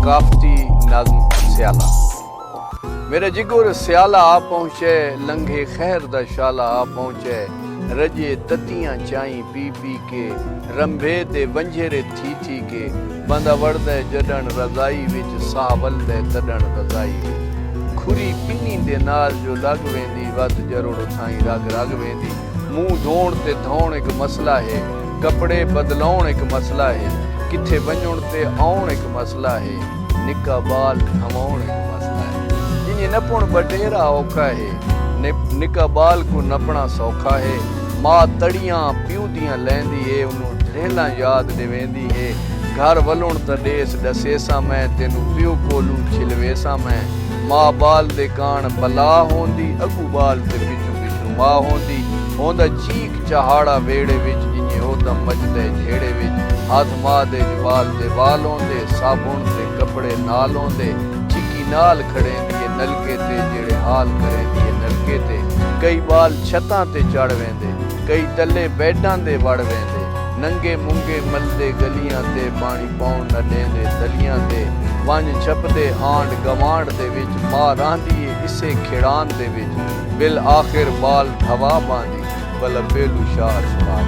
सकाफती नज़्म स्याला। मेरे जिगर स्याला आ पहुँचे, लंघे खैर दा शाला आ पहुँचे, रजे ततियां चाई पी पी के, रंभे दे वंझेरे थी के, बंदा वड़दे जडन रज़ाई विच, साह वलदे तडन रज़ाई विच। खुरी पिनी दे नाल जो लग वेंदी, वत जरोड़ थाई रग रग वेंदी। मुंह धोण ते धोण एक मसला है, कपड़े बदलाउण एक मसला है, किथे वञण ते आउण एक मसला है, निका बाल थमाउण एक मसला है। जिन्हें नपुण बटेरा औखा है, निका बाल को नपना सौखा है। माँ तड़ियां प्यू दियां लैंदी है, उन्होंने ढेला याद देवेंदी है। घर वलुण त देस डसेसा मैं, तेनू प्यू कोलू छिलवेसा मैं। माँ बाल दे कान बला होंदी, अगू बाल ते पिछू पिछू माँ होंदी। होंदा चीक चहाड़ा वेड़े विच, जिन्हें ओदम मचदे झेड़े विच। हाथ माँ दे जवाल दे वाल होंदे, साबुण ते कपड़े नाल होंदे। चिकी नाल खड़ेंदी है नलके ते, जेड़े हाल करेंदी है नलके ते। कई बाल छतां ते चढ़ वेंदे, कई तले बैडां दे वड़ वेंदे। नंगे मुंगे मलदे गलियां ते, पानी पाउण न देंदे तलियां ते। वंज छपदे आंड गवांड दे विच, मां रहंदी है इसे खिड़ान दे विच। बिल आखिर बाल धवा बांदी, भला बेलू शार सुना।